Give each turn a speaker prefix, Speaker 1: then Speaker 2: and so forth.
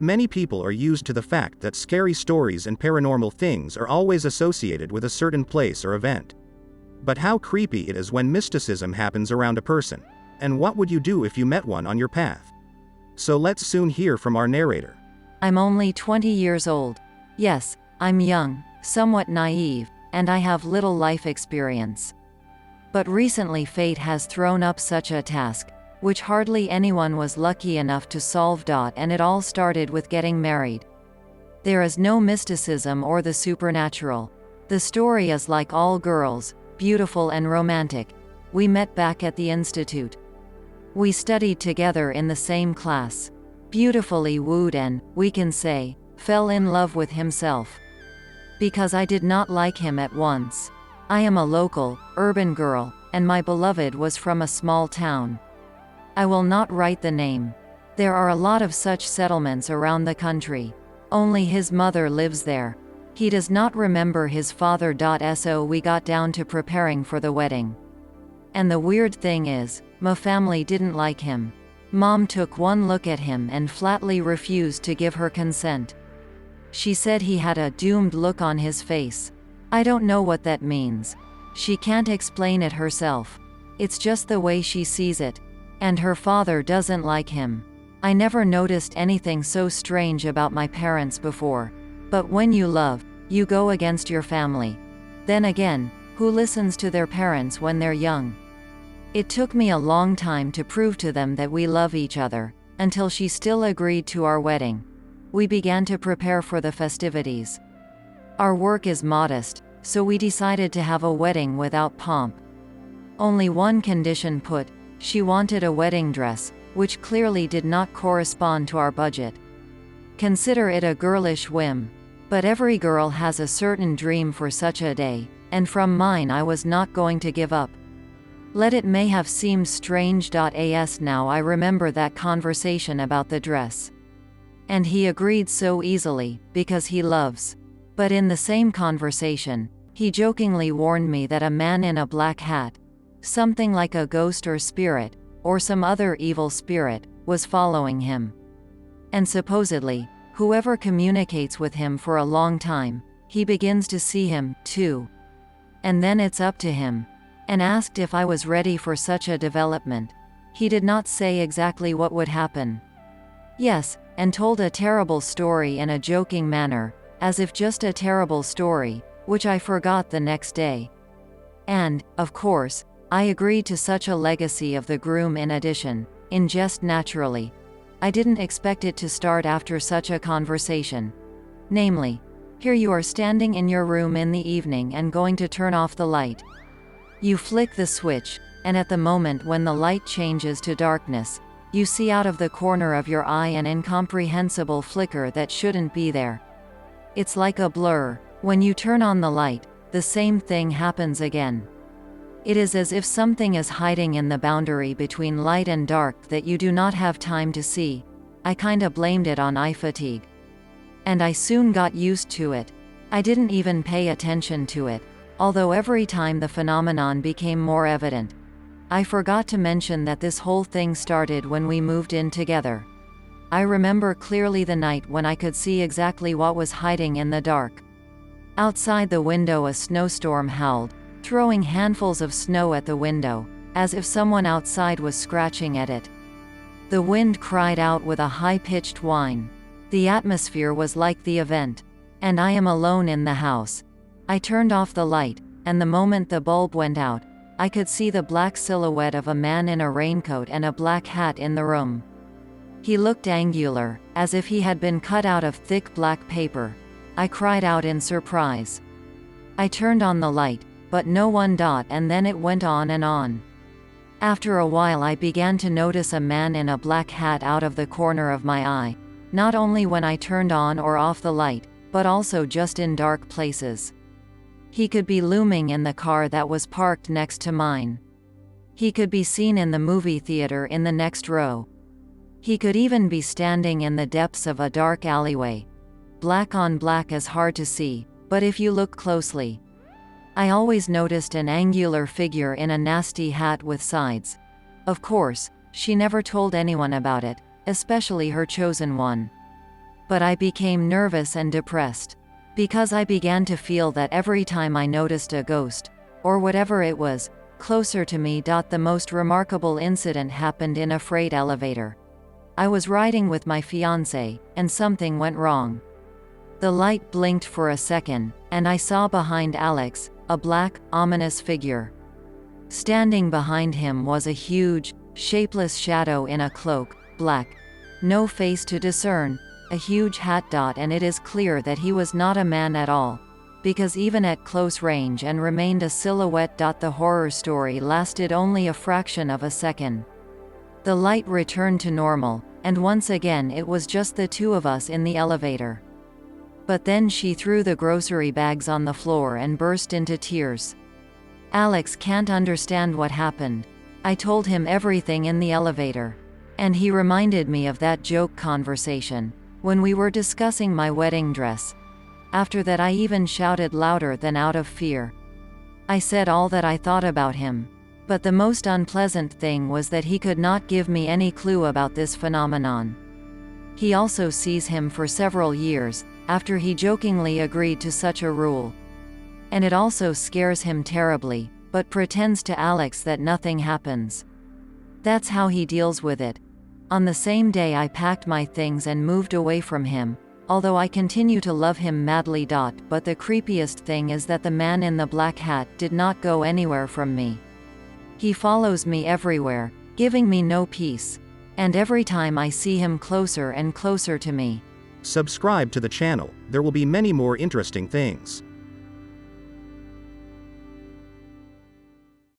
Speaker 1: Many people are used to the fact that scary stories and paranormal things are always associated with a certain place or event. But how creepy it is when mysticism happens around a person. And what would you do if you met one on your path? So let's soon hear from our narrator.
Speaker 2: I'm only 20 years old. Yes, I'm young, somewhat naive, and I have little life experience. But recently fate has thrown up such a task, which hardly anyone was lucky enough to solve. And it all started with getting married. There is no mysticism or the supernatural. The story is like all girls, beautiful and romantic. We met back at the institute. We studied together in the same class. Beautifully wooed and, we can say, fell in love with himself. Because I did not like him at once. I am a local, urban girl, and my beloved was from a small town. I will not write the name. There are a lot of such settlements around the country. Only his mother lives there. He does not remember his father. So we got down to preparing for the wedding. And the weird thing is, my family didn't like him. Mom took one look at him and flatly refused to give her consent. She said he had a doomed look on his face. I don't know what that means. She can't explain it herself. It's just the way she sees it. And her father doesn't like him. I never noticed anything so strange about my parents before. But when you love, you go against your family. Then again, who listens to their parents when they're young? It took me a long time to prove to them that we love each other, until she still agreed to our wedding. We began to prepare for the festivities. Our work is modest, so we decided to have a wedding without pomp. Only one condition put: she wanted a wedding dress, which clearly did not correspond to our budget. Consider it a girlish whim. But every girl has a certain dream for such a day, and from mine I was not going to give up. Let it may have seemed strange. As now I remember that conversation about the dress. And he agreed so easily, because he loves. But in the same conversation, he jokingly warned me that a man in a black hat, something like a ghost or spirit, or some other evil spirit, was following him. And supposedly, whoever communicates with him for a long time, he begins to see him, too. And then it's up to him. And asked if I was ready for such a development. He did not say exactly what would happen. Yes, and told a terrible story in a joking manner, as if just a terrible story, which I forgot the next day. And, of course, I agreed to such a legacy of the groom in addition, in jest naturally. I didn't expect it to start after such a conversation. Namely, here you are standing in your room in the evening and going to turn off the light. You flick the switch, and at the moment when the light changes to darkness, you see out of the corner of your eye an incomprehensible flicker that shouldn't be there. It's like a blur. When you turn on the light, the same thing happens again. It is as if something is hiding in the boundary between light and dark that you do not have time to see. I kinda blamed it on eye fatigue. And I soon got used to it. I didn't even pay attention to it. Although every time the phenomenon became more evident. I forgot to mention that this whole thing started when we moved in together. I remember clearly the night when I could see exactly what was hiding in the dark. Outside the window a snowstorm howled, throwing handfuls of snow at the window, as if someone outside was scratching at it. The wind cried out with a high-pitched whine. The atmosphere was like the event. And I am alone in the house. I turned off the light, and the moment the bulb went out, I could see the black silhouette of a man in a raincoat and a black hat in the room. He looked angular, as if he had been cut out of thick black paper. I cried out in surprise. I turned on the light, but no one. And then it went on and on. After a while I began to notice a man in a black hat out of the corner of my eye, not only when I turned on or off the light, but also just in dark places. He could be looming in the car that was parked next to mine. He could be seen in the movie theater in the next row. He could even be standing in the depths of a dark alleyway. Black on black is hard to see, but if you look closely. I always noticed an angular figure in a nasty hat with sides. Of course, she never told anyone about it, especially her chosen one. But I became nervous and depressed. Because I began to feel that every time I noticed a ghost, or whatever it was, closer to me. The most remarkable incident happened in a freight elevator. I was riding with my fiancé, and something went wrong. The light blinked for a second, and I saw behind Alex, a black, ominous figure. Standing behind him was a huge, shapeless shadow in a cloak, black. No face to discern, a huge hat. And it is clear that he was not a man at all, because even at close range and remained a silhouette. The horror story lasted only a fraction of a second. The light returned to normal, and once again it was just the two of us in the elevator. But then she threw the grocery bags on the floor and burst into tears. Alex can't understand what happened. I told him everything in the elevator. And he reminded me of that joke conversation, when we were discussing my wedding dress. After that I even shouted louder than out of fear. I said all that I thought about him. But the most unpleasant thing was that he could not give me any clue about this phenomenon. He also sees him for several years, after he jokingly agreed to such a rule. And it also scares him terribly, but pretends to Alex that nothing happens. That's how he deals with it. On the same day I packed my things and moved away from him, although I continue to love him madly. But the creepiest thing is that the man in the black hat did not go anywhere from me. He follows me everywhere, giving me no peace. And every time I see him closer and closer to me.
Speaker 1: Subscribe to the channel, there will be many more interesting things.